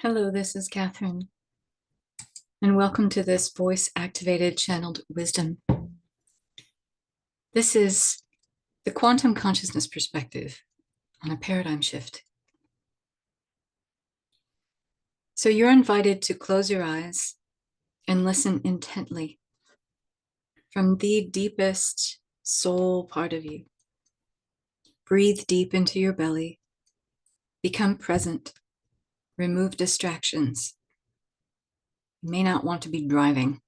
Hello, this is Catherine, and welcome to this voice-activated channeled wisdom. This is the quantum consciousness perspective on a paradigm shift. So you're invited to close your eyes and listen intently from the deepest soul part of you. Breathe deep into your belly, become present, remove distractions. You may not want to be driving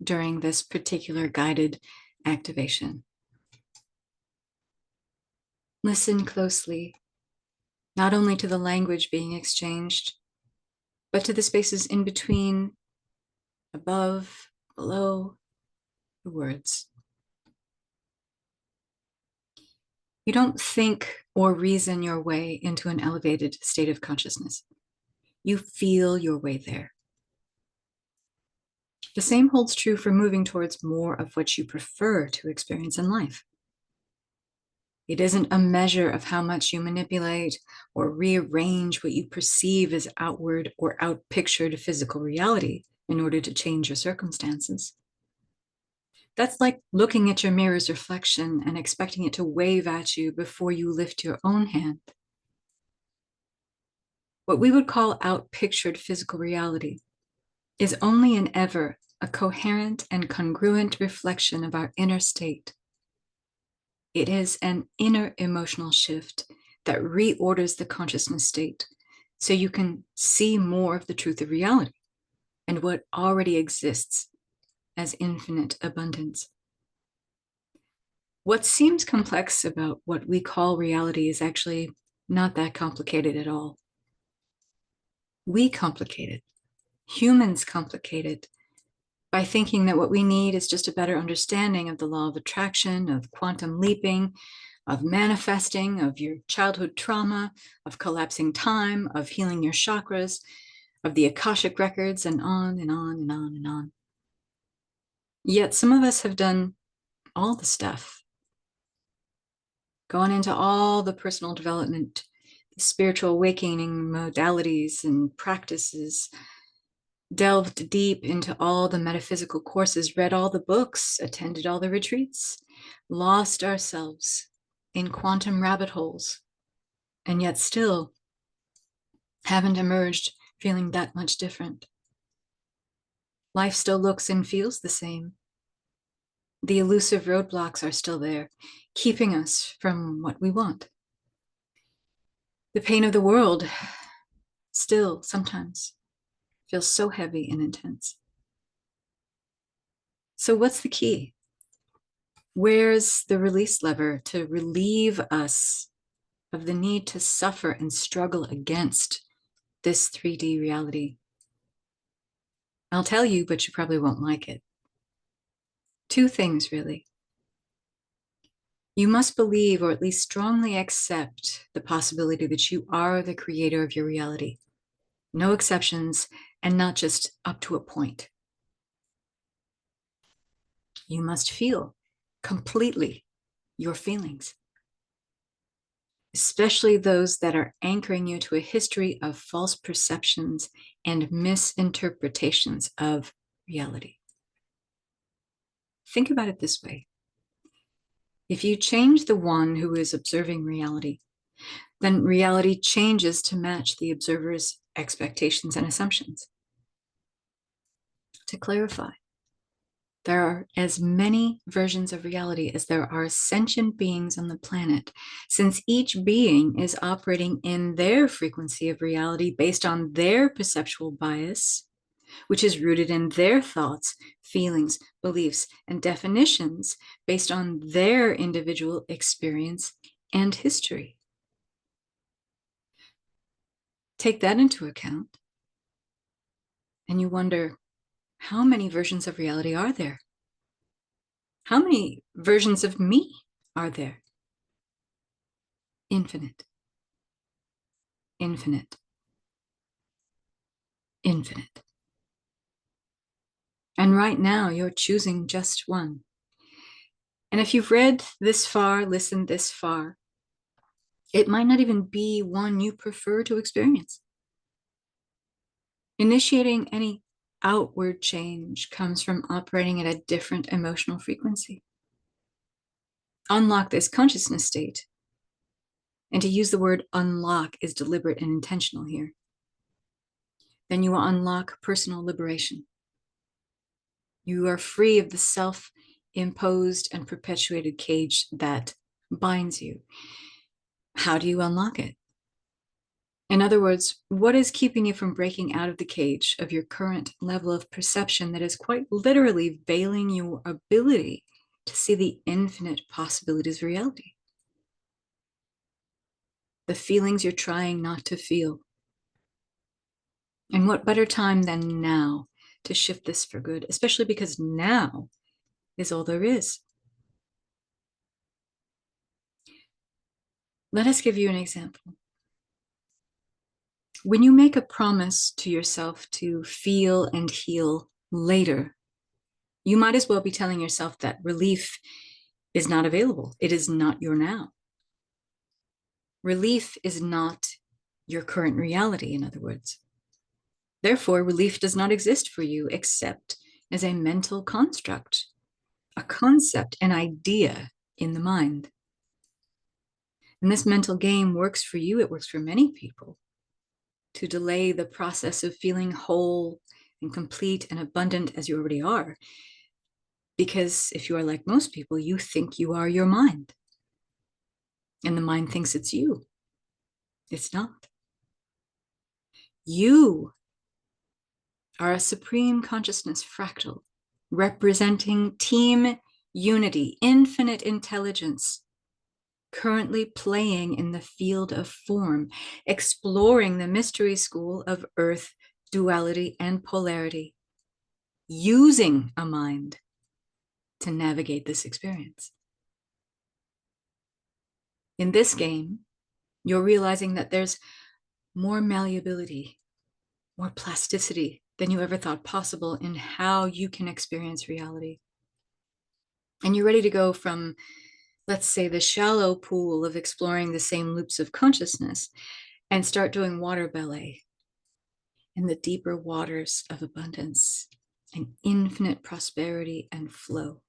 during this particular guided activation. Listen closely, not only to the language being exchanged, but to the spaces in between, above, below the words. You don't think or reason your way into an elevated state of consciousness. You feel your way there. The same holds true for moving towards more of what you prefer to experience in life. It isn't a measure of how much you manipulate or rearrange what you perceive as outward or outpictured physical reality in order to change your circumstances. That's like looking at your mirror's reflection and expecting it to wave at you before you lift your own hand. What we would call outpictured physical reality is only and ever a coherent and congruent reflection of our inner state. It is an inner emotional shift that reorders the consciousness state so you can see more of the truth of reality and what already exists as infinite abundance. What seems complex about what we call reality is actually not that complicated at all. We complicate it. Humans complicate it by thinking that what we need is just a better understanding of the law of attraction, of quantum leaping, of manifesting, of your childhood trauma, of collapsing time, of healing your chakras, of the Akashic records, and on and on and on and on. Yet some of us have done all the stuff, gone into all the personal development, the spiritual awakening modalities and practices, delved deep into all the metaphysical courses, read all the books, attended all the retreats, lost ourselves in quantum rabbit holes, and yet still haven't emerged feeling that much different. Life still looks and feels the same. The elusive roadblocks are still there, keeping us from what we want. The pain of the world still sometimes feels so heavy and intense. So what's the key? Where's the release lever to relieve us of the need to suffer and struggle against this 3D reality? I'll tell you, but you probably won't like it. Two things, really. You must believe, or at least strongly accept, the possibility that you are the creator of your reality. No exceptions, and not just up to a point. You must feel completely your feelings, especially those that are anchoring you to a history of false perceptions and misinterpretations of reality. Think about it this way. If you change the one who is observing reality, then reality changes to match the observer's expectations and assumptions. To clarify, there are as many versions of reality as there are sentient beings on the planet, since each being is operating in their frequency of reality based on their perceptual bias, which is rooted in their thoughts, feelings, beliefs, and definitions based on their individual experience and history. Take that into account, and you wonder, how many versions of reality are there? How many versions of me are there? Infinite, infinite, infinite. And right now, you're choosing just one. And if you've read this far, listened this far, it might not even be one you prefer to experience. Initiating any outward change comes from operating at a different emotional frequency. Unlock this consciousness state. And to use the word unlock is deliberate and intentional here. Then you will unlock personal liberation. You are free of the self-imposed and perpetuated cage that binds you. How do you unlock it? In other words, what is keeping you from breaking out of the cage of your current level of perception that is quite literally veiling your ability to see the infinite possibilities of reality? The feelings you're trying not to feel. And what better time than now to shift this for good, especially because now is all there is. Let us give you an example. When you make a promise to yourself to feel and heal later, you might as well be telling yourself that relief is not available. It is not your now. Relief is not your current reality, in other words. Therefore, relief does not exist for you except as a mental construct, a concept, an idea in the mind. And this mental game works for you, it works for many people, to delay the process of feeling whole and complete and abundant as you already are. Because if you are like most people, you think you are your mind. And the mind thinks it's you. It's not. You are a supreme consciousness fractal, representing team unity, infinite intelligence, currently playing in the field of form, exploring the mystery school of earth, duality, and polarity, using a mind to navigate this experience. In this game, you're realizing that there's more malleability, more plasticity than you ever thought possible in how you can experience reality. And you're ready to go from, let's say, the shallow pool of exploring the same loops of consciousness and start doing water ballet in the deeper waters of abundance and infinite prosperity and flow.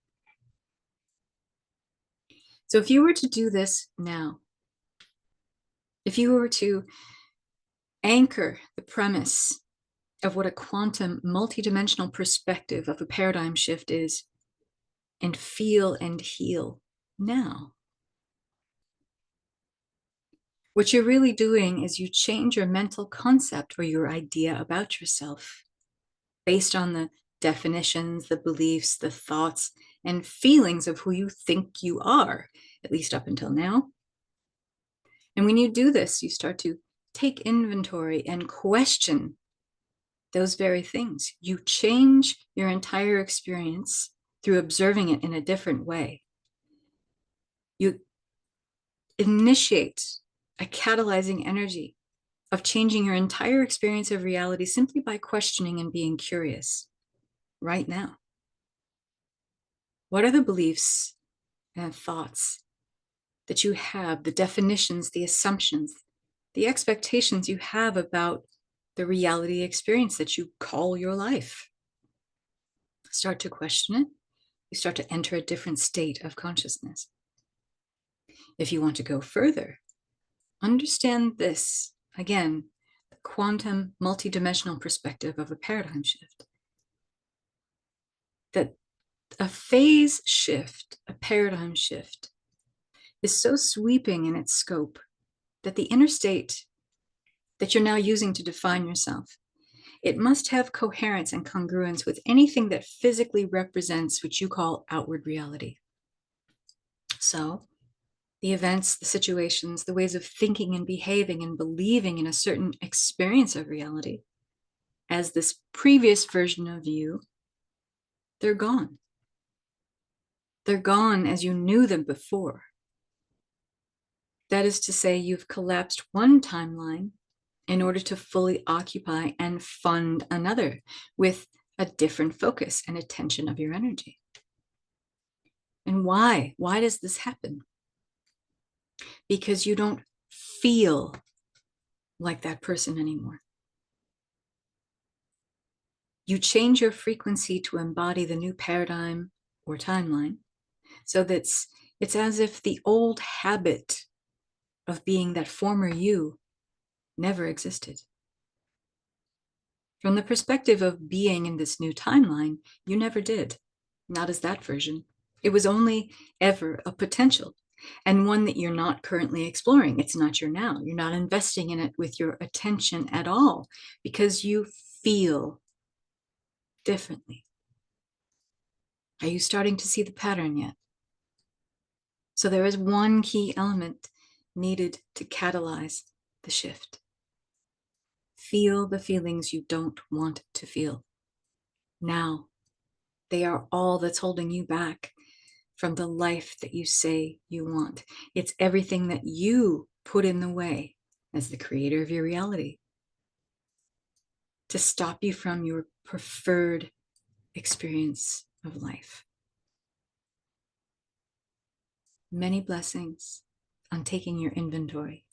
So if you were to do this now, if you were to anchor the premise of what a quantum multidimensional perspective of a paradigm shift is and feel and heal now, what you're really doing is you change your mental concept or your idea about yourself based on the definitions, the beliefs, the thoughts, and feelings of who you think you are, at least up until now. And when you do this, you start to take inventory and question those very things. You change your entire experience through observing it in a different way. You initiate a catalyzing energy of changing your entire experience of reality simply by questioning and being curious right now. What are the beliefs and thoughts that you have, the definitions, the assumptions, the expectations you have about the reality experience that you call your life? Start to question it. You start to enter a different state of consciousness. If you want to go further, understand this, again, the quantum multidimensional perspective of a paradigm shift. That a phase shift, a paradigm shift, is so sweeping in its scope that the inner state that you're now using to define yourself, it must have coherence and congruence with anything that physically represents what you call outward reality. So the events, the situations, the ways of thinking and behaving and believing in a certain experience of reality as this previous version of you, they're gone. They're gone as you knew them before. That is to say, you've collapsed one timeline in order to fully occupy and fund another with a different focus and attention of your energy. And why? Why does this happen? Because you don't feel like that person anymore. You change your frequency to embody the new paradigm or timeline. So that's it's as if the old habit of being that former you never existed. From the perspective of being in this new timeline, you never did. Not as that version. It was only ever a potential, and one that you're not currently exploring. It's not your now. You're not investing in it with your attention at all because you feel differently. Are you starting to see the pattern yet? So there is one key element needed to catalyze the shift. Feel the feelings you don't want to feel. Now, they are all that's holding you back from the life that you say you want. It's everything that you put in the way as the creator of your reality to stop you from your preferred experience of life. Many blessings on taking your inventory.